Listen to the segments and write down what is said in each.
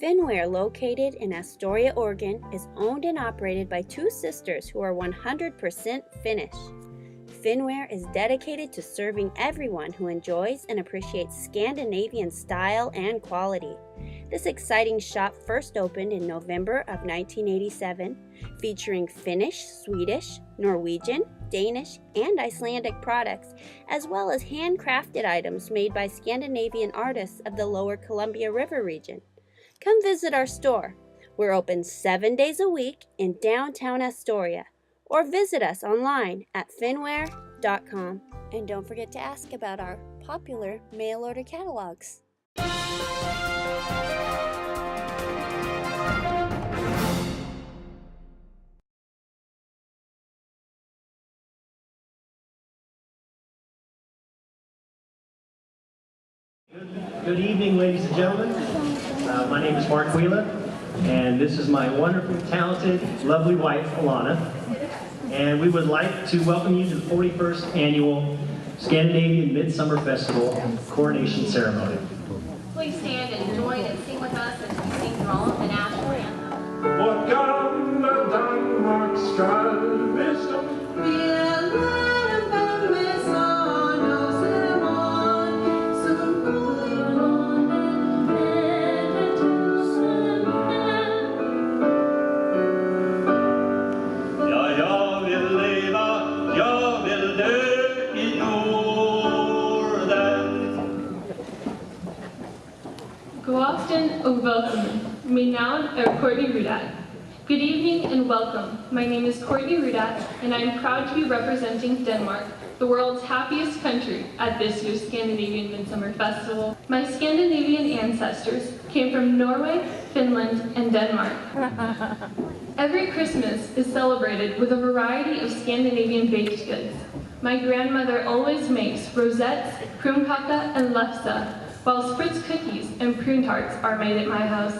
Finware, located in Astoria, Oregon, is owned and operated by two sisters who are 100% Finnish. Finware is dedicated to serving everyone who enjoys and appreciates Scandinavian style and quality. This exciting shop first opened in November of 1987, featuring Finnish, Swedish, Norwegian, Danish, and Icelandic products, as well as handcrafted items made by Scandinavian artists of the Lower Columbia River region. Come visit our store. We're open 7 days a week in downtown Astoria, or visit us online at finware.com. And don't forget to ask about our popular mail order catalogs. Good evening, ladies and gentlemen. My name is Mark Wheeler, and this is my wonderful, talented, lovely wife, Alana. And we would like to welcome you to the 41st Annual Scandinavian Midsummer Festival Coronation Ceremony. Please stand and join and sing with us as we sing through all of the national anthem. Vårt gamla Danmark skall bestå. God aften og velkommen. Mitt navn Courtney Rudat. Good evening and welcome. My name is Courtney Rudat, and I am proud to be representing Denmark, the world's happiest country, at this year's Scandinavian Midsummer Festival. My Scandinavian ancestors came from Norway, Finland, and Denmark. Every Christmas is celebrated with a variety of Scandinavian baked goods. My grandmother always makes rosettes, krumkaka, and lefse, while spritz cookies and prune tarts are made at my house.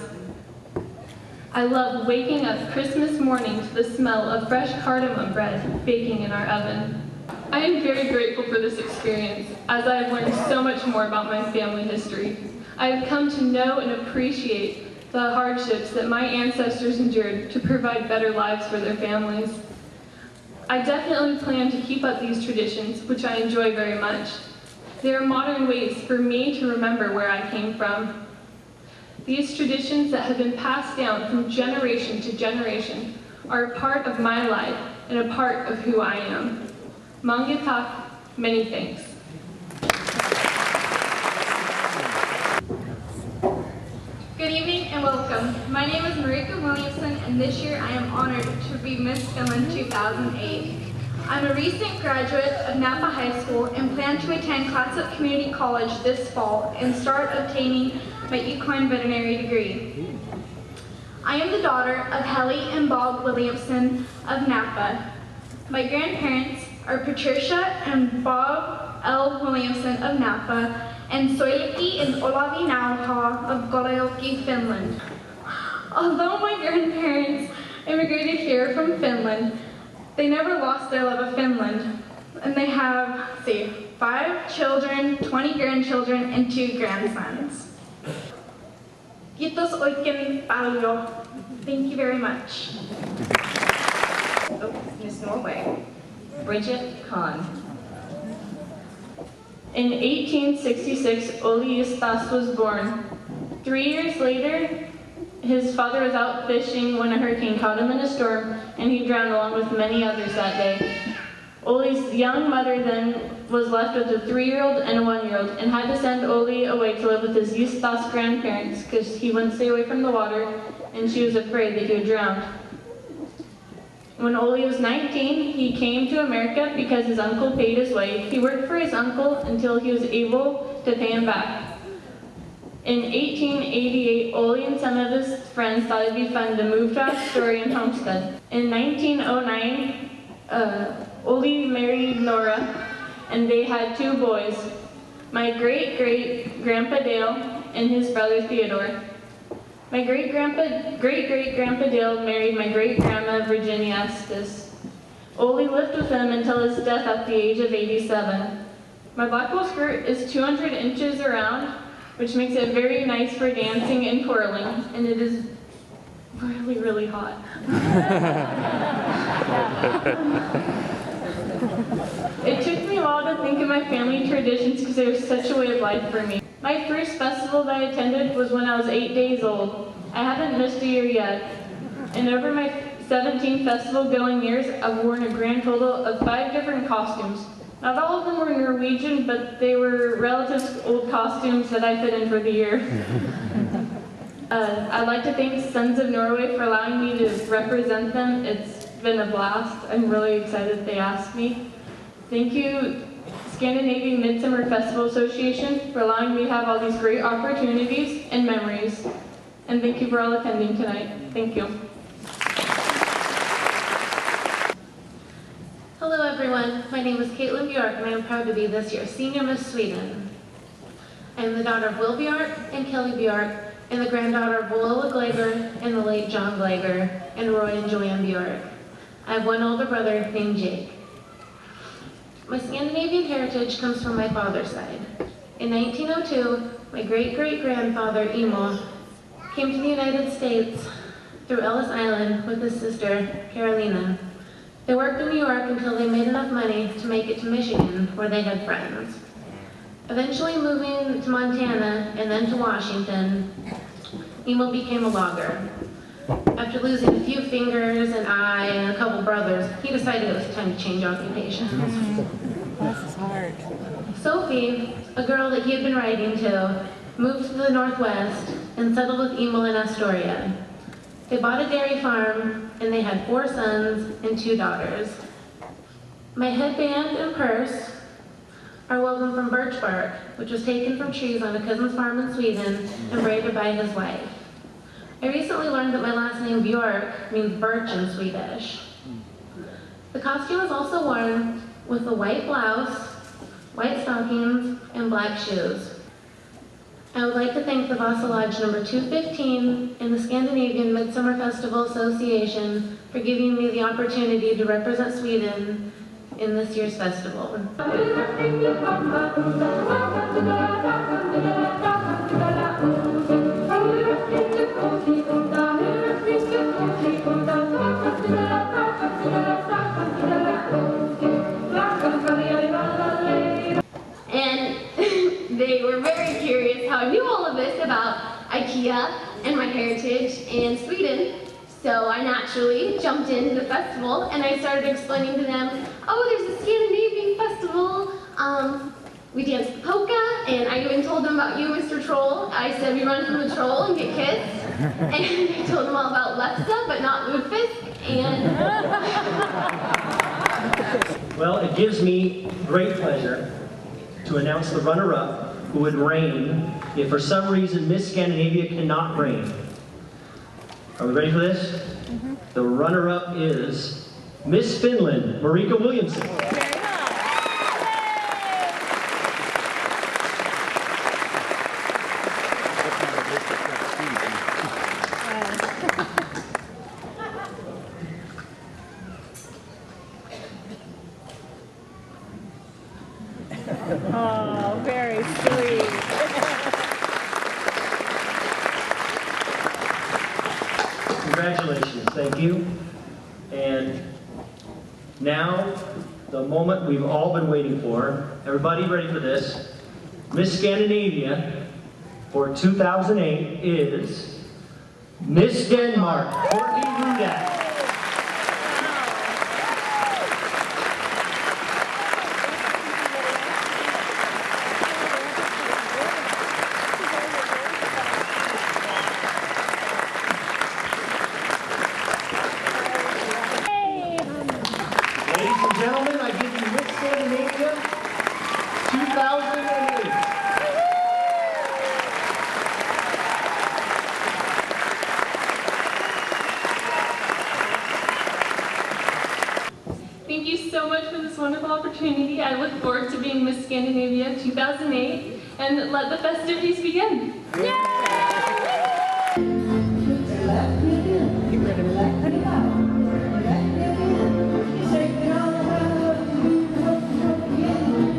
I love waking up Christmas morning to the smell of fresh cardamom bread baking in our oven. I am very grateful for this experience, as I have learned so much more about my family history. I have come to know and appreciate the hardships that my ancestors endured to provide better lives for their families. I definitely plan to keep up these traditions, which I enjoy very much. They are modern ways for me to remember where I came from. These traditions that have been passed down from generation to generation are a part of my life and a part of who I am. Mange tak, many thanks. Good evening and welcome. My name is Marika Williamson, and this year I am honored to be Miss Finland 2008. I'm a recent graduate of Napa High School and plan to attend Clatsop Community College this fall and start obtaining my equine veterinary degree. I am the daughter of Helly and Bob Williamson of Napa. My grandparents are Patricia and Bob L. Williamson of Napa and Soiliki and Olavi Nauha of Kalajoki, Finland. Although my grandparents immigrated here from Finland, they never lost their love of Finland, and they have, 5 children, 20 grandchildren, and 2 grandsons. Kiitos oikein paljon. Thank you very much. Oh, Miss Norway, Bridget Kahn. In 1866, Oli Justas was born. 3 years later, his father was out fishing when a hurricane caught him in a storm, and he drowned along with many others that day. Oli's young mother then was left with a 3-year-old and a 1-year-old, and had to send Oli away to live with his Justas grandparents because he wouldn't stay away from the water, and she was afraid that he would drown. When Oli was 19, he came to America because his uncle paid his way. He worked for his uncle until he was able to pay him back. In 1888, Oli and some of his friends thought it'd be fun to move to Astoria and homestead. In 1909, Oli married Nora, and they had 2 boys, my great-great-grandpa Dale and his brother Theodore. My great-great-grandpa Dale married my great-grandma Virginia Estes. Oli lived with him until his death at the age of 87. My black wool skirt is 200 inches around, which makes it very nice for dancing and twirling, and it is really, really hot. It took me a while to think of my family traditions because they were such a way of life for me. My first festival that I attended was when I was 8 days old. I haven't missed a year yet, and over my 17 festival-going years, I've worn a grand total of 5 different costumes. Not all of them were Norwegian, but they were relative old costumes that I fit in for the year. I'd like to thank Sons of Norway for allowing me to represent them. It's been a blast. I'm really excited that they asked me. Thank you, Scandinavian Midsummer Festival Association, for allowing me to have all these great opportunities and memories. And thank you for all attending tonight. Thank you. Hello everyone, my name is Caitlin Bjork and I am proud to be this year's Senior Miss Sweden. I am the daughter of Will Bjork and Kelly Bjork, and the granddaughter of Lola Glager and the late John Glager, and Roy and Joanne Bjork. I have one older brother named Jake. My Scandinavian heritage comes from my father's side. In 1902, my great-great-grandfather Emil came to the United States through Ellis Island with his sister Carolina. They worked in New York until they made enough money to make it to Michigan, where they had friends. Eventually moving to Montana and then to Washington, Emil became a logger. After losing a few fingers, an eye, and a couple brothers, he decided it was time to change occupations. This is hard. Sophie, a girl that he had been writing to, moved to the Northwest and settled with Emil in Astoria. They bought a dairy farm, and they had 4 sons and 2 daughters. My headband and purse are woven from birch bark, which was taken from trees on a cousin's farm in Sweden and braided by his wife. I recently learned that my last name Bjork means birch in Swedish. The costume is also worn with a white blouse, white stockings, and black shoes. I would like to thank the Vassalage number 215 and the Scandinavian Midsummer Festival Association for giving me the opportunity to represent Sweden in this year's festival. And they were very curious how I knew all of this about IKEA and my heritage in Sweden. So I naturally jumped into the festival and I started explaining to them, oh, there's a Scandinavian festival. We danced the polka, and I even told them about you, Mr. Troll. I said we run from the troll and get kissed. And I told them all about Lefse, but not Ludfisk. And Well, it gives me great pleasure to announce the runner-up who would reign if for some reason Miss Scandinavia cannot reign. Are we ready for this? The runner-up is Miss Finland, Marika Williamson. Oh, very sweet. Congratulations, thank you. And now, the moment we've all been waiting for. Everybody ready for this? Miss Scandinavia for 2008 is Miss Denmark, Courtney Rudak. Ladies and gentlemen, I give you Miss Scandinavia 2008. Thank you so much for this wonderful opportunity. I look forward to being Miss Scandinavia 2008, and let the festivities begin. Yay!